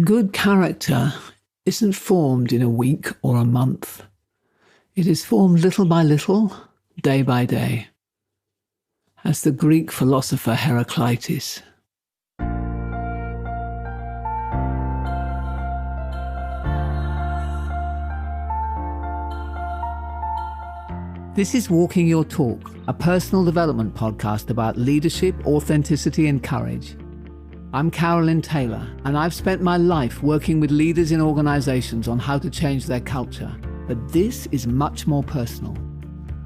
Good character isn't formed in a week or a month. It is formed little by little, day by day. As the Greek philosopher Heraclitus. This is Walking Your Talk, a personal development podcast about leadership, authenticity and courage. I'm Carolyn Taylor, and I've spent my life working with leaders in organizations on how to change their culture. But this is much more personal.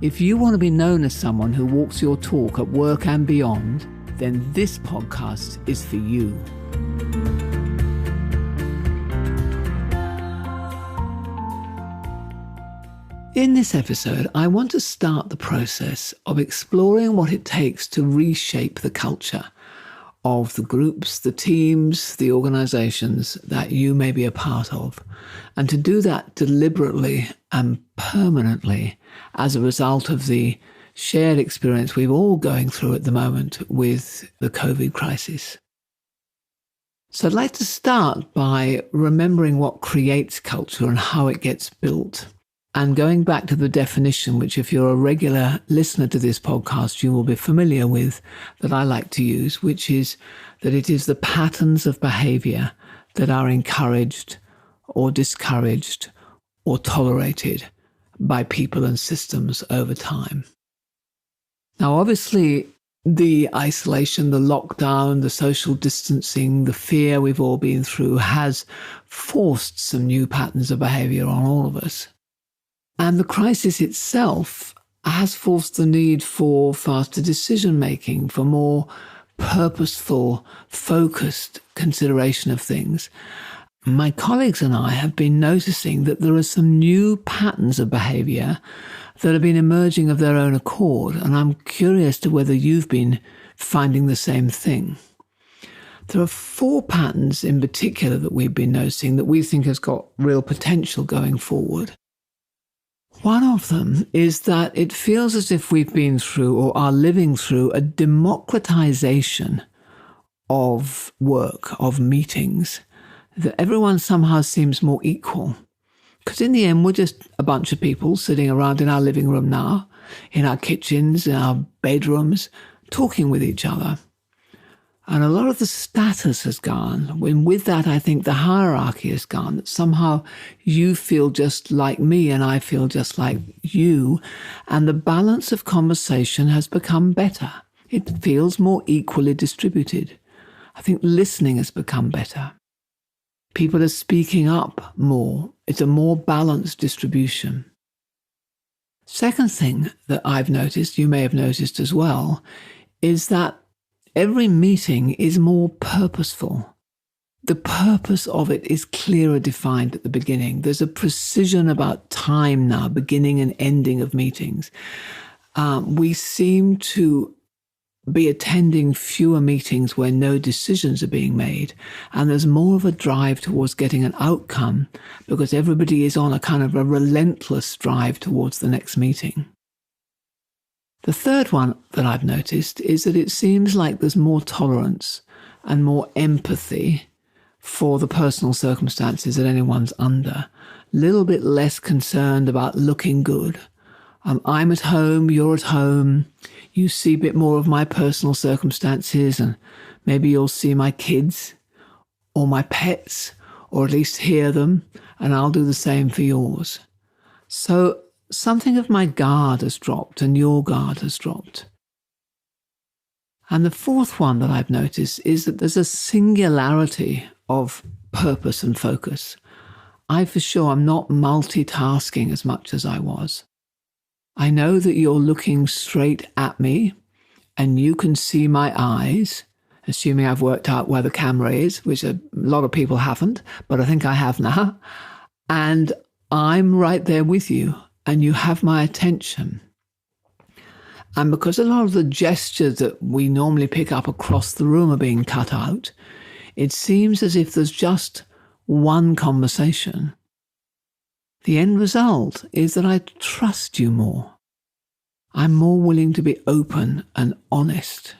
If you want to be known as someone who walks your talk at work and beyond, then this podcast is for you. In this episode, I want to start the process of exploring what it takes to reshape the culture of the groups, the teams, the organizations that you may be a part of, and to do that deliberately and permanently as a result of the shared experience we're all going through at the moment with the COVID crisis. So I'd like to start by remembering what creates culture and how it gets built. And going back to the definition, which if you're a regular listener to this podcast, you will be familiar with, that I like to use, which is that it is the patterns of behaviour that are encouraged or discouraged or tolerated by people and systems over time. Now, obviously, the isolation, the lockdown, the social distancing, the fear we've all been through has forced some new patterns of behaviour on all of us. And the crisis itself has forced the need for faster decision-making, for more purposeful, focused consideration of things. My colleagues and I have been noticing that there are some new patterns of behaviour that have been emerging of their own accord, and I'm curious to whether you've been finding the same thing. There are 4 patterns in particular that we've been noticing that we think has got real potential going forward. One of them is that it feels as if we've been through or are living through a democratization of work, of meetings, that everyone somehow seems more equal. Because in the end, we're just a bunch of people sitting around in our living room now, in our kitchens, in our bedrooms, talking with each other. And a lot of the status has gone. And with that, I think the hierarchy has gone. That somehow you feel just like me and I feel just like you. And the balance of conversation has become better. It feels more equally distributed. I think listening has become better. People are speaking up more. It's a more balanced distribution. Second thing that I've noticed, you may have noticed as well, is that every meeting is more purposeful. The purpose of it is clearer defined at the beginning. There's a precision about time now, beginning and ending of meetings. We seem to be attending fewer meetings where no decisions are being made, and there's more of a drive towards getting an outcome because everybody is on a kind of a relentless drive towards the next meeting. The third one that I've noticed is that it seems like there's more tolerance and more empathy for the personal circumstances that anyone's under. A little bit less concerned about looking good. I'm at home, you're at home, you see a bit more of my personal circumstances, and maybe you'll see my kids or my pets, or at least hear them, and I'll do the same for yours. So something of my guard has dropped and your guard has dropped. And the fourth one that I've noticed is that there's a singularity of purpose and focus. I for sure am not multitasking as much as I was. I know that you're looking straight at me and you can see my eyes, assuming I've worked out where the camera is, which a lot of people haven't, but I think I have now. And I'm right there with you. And you have my attention. And because a lot of the gestures that we normally pick up across the room are being cut out, it seems as if there's just one conversation. The end result is that I trust you more. I'm more willing to be open and honest.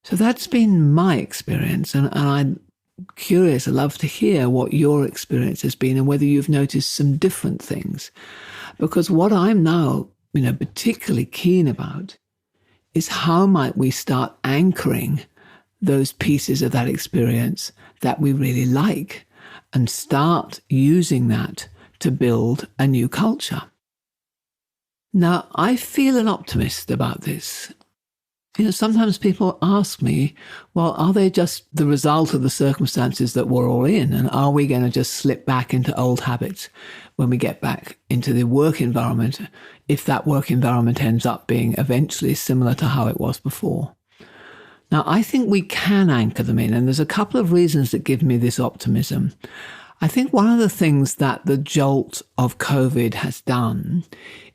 So that's been my experience, and I curious. I'd love to hear what your experience has been and whether you've noticed some different things. Because what I'm now, particularly keen about is how might we start anchoring those pieces of that experience that we really like and start using that to build a new culture. Now, I feel an optimist about this. Sometimes people ask me, well, are they just the result of the circumstances that we're all in? And are we going to just slip back into old habits when we get back into the work environment, if that work environment ends up being eventually similar to how it was before? Now, I think we can anchor them in, and there's a couple of reasons that give me this optimism. I think one of the things that the jolt of COVID has done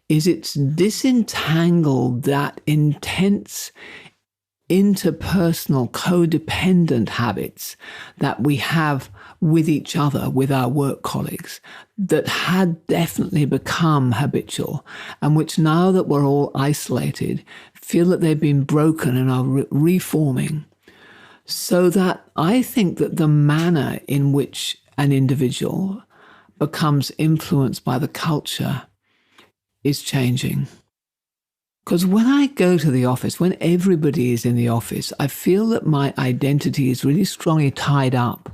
is it's disentangled that intense interpersonal codependent habits that we have with each other, with our work colleagues, that had definitely become habitual and which now that we're all isolated, feel that they've been broken and are reforming. So that I think that the manner in which an individual becomes influenced by the culture is changing. Because when I go to the office, when everybody is in the office, I feel that my identity is really strongly tied up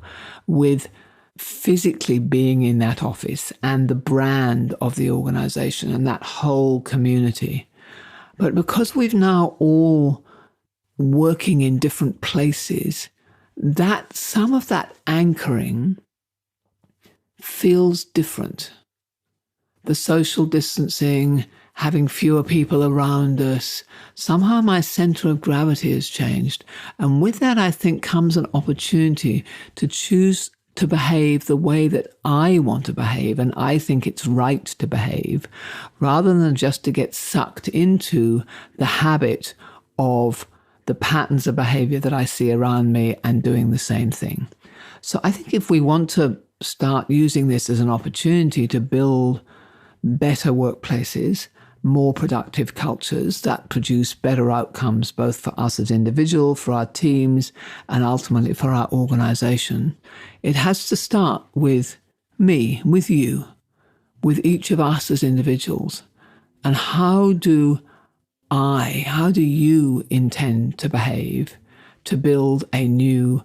with physically being in that office and the brand of the organization and that whole community. But because we've now all working in different places, that some of that anchoring feels different. The social distancing, having fewer people around us, somehow my center of gravity has changed. And with that, I think comes an opportunity to choose to behave the way that I want to behave and I think it's right to behave, rather than just to get sucked into the habit of the patterns of behavior that I see around me and doing the same thing. So I think if we want to start using this as an opportunity to build better workplaces, more productive cultures that produce better outcomes, both for us as individuals, for our teams, and ultimately for our organization, it has to start with me, with you, with each of us as individuals. And how do you intend to behave to build a new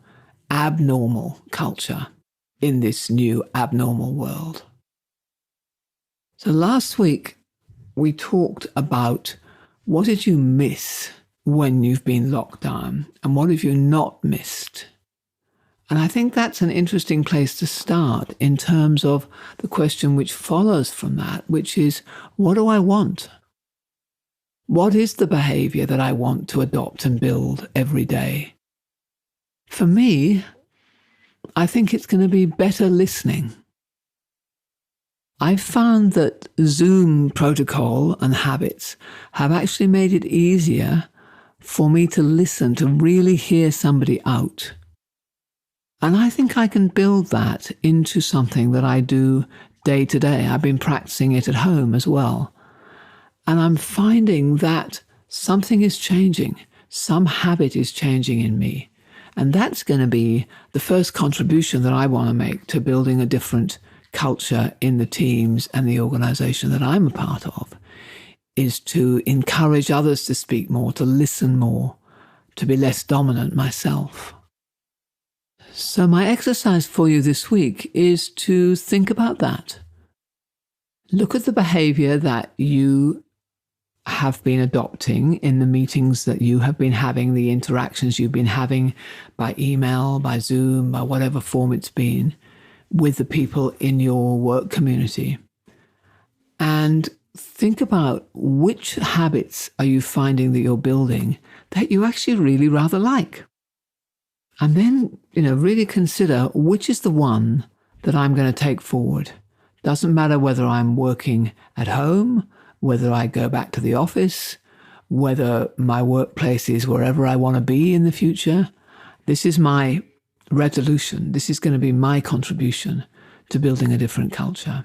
abnormal culture in this new abnormal world? So last week, we talked about what did you miss when you've been locked down and what have you not missed? And I think that's an interesting place to start in terms of the question which follows from that, which is, what do I want? What is the behavior that I want to adopt and build every day? For me, I think it's going to be better listening. I've found that Zoom protocol and habits have actually made it easier for me to listen, to really hear somebody out. And I think I can build that into something that I do day to day. I've been practicing it at home as well. And I'm finding that something is changing. Some habit is changing in me. And that's going to be the first contribution that I want to make to building a different culture in the teams and the organization that I'm a part of, is to encourage others to speak more, to listen more, to be less dominant myself. So my exercise for you this week is to think about that. Look at the behavior that you have been adopting in the meetings that you have been having, the interactions you've been having by email, by Zoom, by whatever form it's been, with the people in your work community. And think about which habits are you finding that you're building that you actually really rather like. And then, really consider which is the one that I'm going to take forward. Doesn't matter whether I'm working at home, whether I go back to the office, whether my workplace is wherever I want to be in the future. This is my resolution. This is going to be my contribution to building a different culture.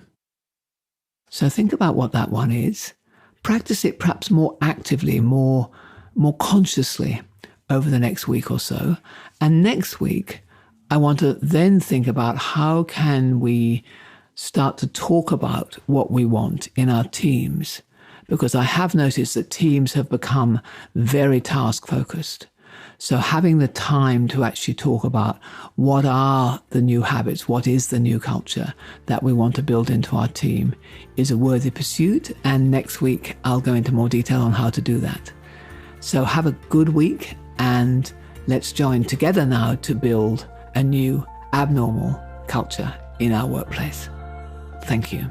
So think about what that one is. Practice it perhaps more actively, more consciously over the next week or so. And next week, I want to then think about how can we start to talk about what we want in our teams, because I have noticed that teams have become very task-focused. So having the time to actually talk about what are the new habits, what is the new culture that we want to build into our team is a worthy pursuit. And next week, I'll go into more detail on how to do that. So have a good week, and let's join together now to build a new abnormal culture in our workplace. Thank you.